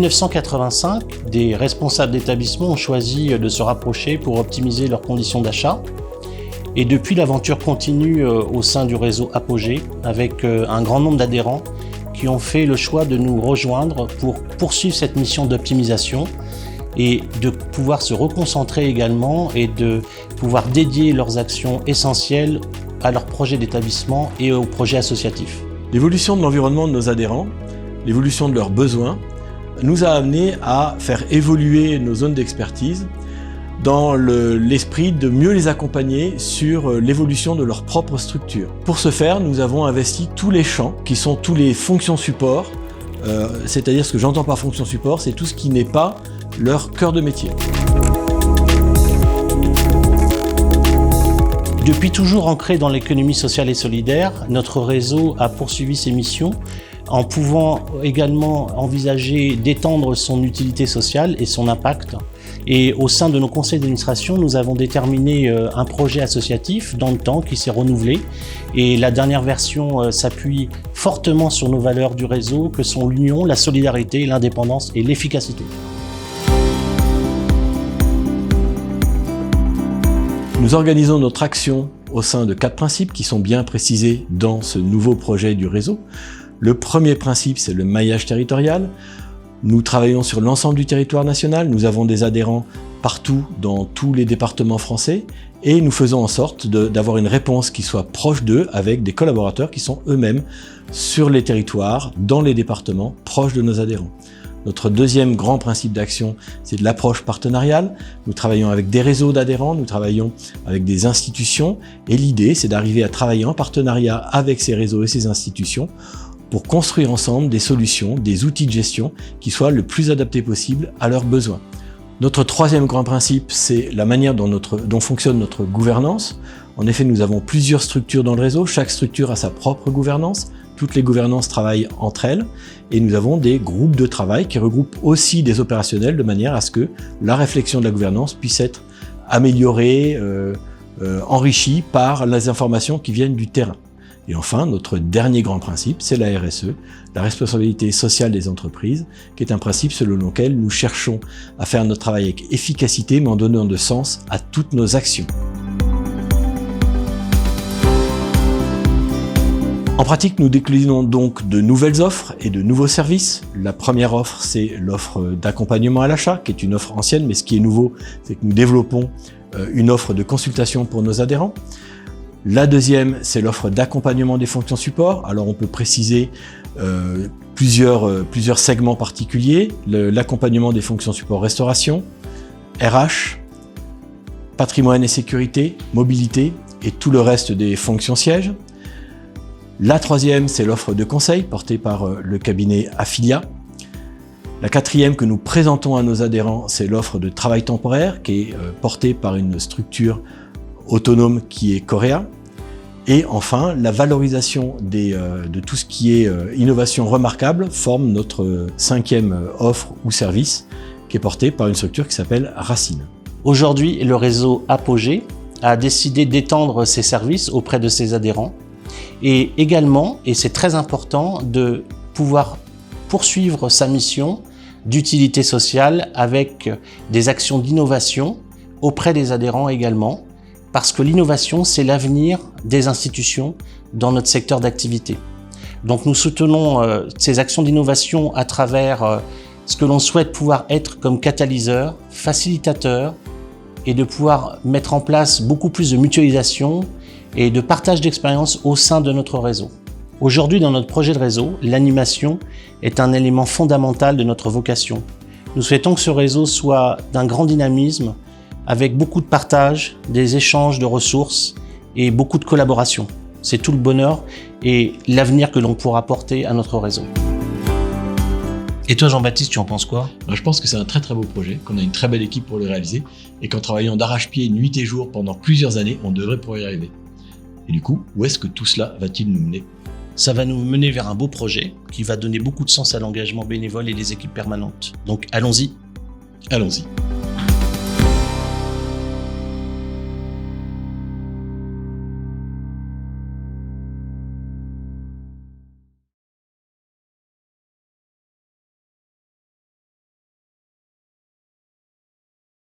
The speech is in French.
1985, des responsables d'établissements ont choisi de se rapprocher pour optimiser leurs conditions d'achat. Et depuis, l'aventure continue au sein du réseau Apogée avec un grand nombre d'adhérents qui ont fait le choix de nous rejoindre pour poursuivre cette mission d'optimisation et de pouvoir se reconcentrer également et de pouvoir dédier leurs actions essentielles à leurs projets d'établissement et aux projets associatifs. L'évolution de l'environnement de nos adhérents, l'évolution de leurs besoins, nous a amené à faire évoluer nos zones d'expertise dans l'esprit de mieux les accompagner sur l'évolution de leur propre structure. Pour ce faire, nous avons investi tous les champs, qui sont tous les fonctions support, c'est-à-dire ce que j'entends par fonction support, c'est tout ce qui n'est pas leur cœur de métier. Depuis toujours ancré dans l'économie sociale et solidaire, notre réseau a poursuivi ses missions en pouvant également envisager d'étendre son utilité sociale et son impact. Et au sein de nos conseils d'administration, nous avons déterminé un projet associatif dans le temps qui s'est renouvelé. Et la dernière version s'appuie fortement sur nos valeurs du réseau que sont l'union, la solidarité, l'indépendance et l'efficacité. Nous organisons notre action au sein de 4 principes qui sont bien précisés dans ce nouveau projet du réseau. Le premier principe, c'est le maillage territorial. Nous travaillons sur l'ensemble du territoire national, nous avons des adhérents partout dans tous les départements français et nous faisons en sorte d'avoir une réponse qui soit proche d'eux avec des collaborateurs qui sont eux-mêmes sur les territoires, dans les départements, proches de nos adhérents. Notre deuxième grand principe d'action, c'est de l'approche partenariale. Nous travaillons avec des réseaux d'adhérents, nous travaillons avec des institutions et l'idée, c'est d'arriver à travailler en partenariat avec ces réseaux et ces institutions pour construire ensemble des solutions, des outils de gestion qui soient le plus adaptés possible à leurs besoins. Notre troisième grand principe, c'est la manière dont fonctionne notre gouvernance. En effet, nous avons plusieurs structures dans le réseau, chaque structure a sa propre gouvernance, toutes les gouvernances travaillent entre elles, et nous avons des groupes de travail qui regroupent aussi des opérationnels de manière à ce que la réflexion de la gouvernance puisse être améliorée, enrichie par les informations qui viennent du terrain. Et enfin, notre dernier grand principe, c'est la RSE, la responsabilité sociale des entreprises, qui est un principe selon lequel nous cherchons à faire notre travail avec efficacité, mais en donnant de sens à toutes nos actions. En pratique, nous déclinons donc de nouvelles offres et de nouveaux services. La première offre, c'est l'offre d'accompagnement à l'achat, qui est une offre ancienne, mais ce qui est nouveau, c'est que nous développons une offre de consultation pour nos adhérents. La deuxième, c'est l'offre d'accompagnement des fonctions support. Alors on peut préciser plusieurs segments particuliers. L'accompagnement des fonctions support restauration, RH, patrimoine et sécurité, mobilité et tout le reste des fonctions sièges. La troisième, c'est l'offre de conseil portée par le cabinet Affilia. La quatrième que nous présentons à nos adhérents, c'est l'offre de travail temporaire qui est portée par une structure autonome qui est Coréa. Et enfin, la valorisation de tout ce qui est innovation remarquable forme notre cinquième offre ou service qui est porté par une structure qui s'appelle Racine. Aujourd'hui, le réseau Apogée a décidé d'étendre ses services auprès de ses adhérents et également, et c'est très important, de pouvoir poursuivre sa mission d'utilité sociale avec des actions d'innovation auprès des adhérents également, parce que l'innovation, c'est l'avenir des institutions dans notre secteur d'activité. Donc nous soutenons ces actions d'innovation à travers ce que l'on souhaite pouvoir être comme catalyseur, facilitateur, et de pouvoir mettre en place beaucoup plus de mutualisation et de partage d'expériences au sein de notre réseau. Aujourd'hui, dans notre projet de réseau, l'animation est un élément fondamental de notre vocation. Nous souhaitons que ce réseau soit d'un grand dynamisme, avec beaucoup de partage, des échanges de ressources et beaucoup de collaboration. C'est tout le bonheur et l'avenir que l'on pourra apporter à notre réseau. Et toi Jean-Baptiste, tu en penses quoi ? Je pense que c'est un très très beau projet, qu'on a une très belle équipe pour le réaliser et qu'en travaillant d'arrache-pied nuit et jour pendant plusieurs années, on devrait pouvoir y arriver. Et du coup, où est-ce que tout cela va-t-il nous mener ? Ça va nous mener vers un beau projet qui va donner beaucoup de sens à l'engagement bénévole et les équipes permanentes. Donc allons-y. Allons-y.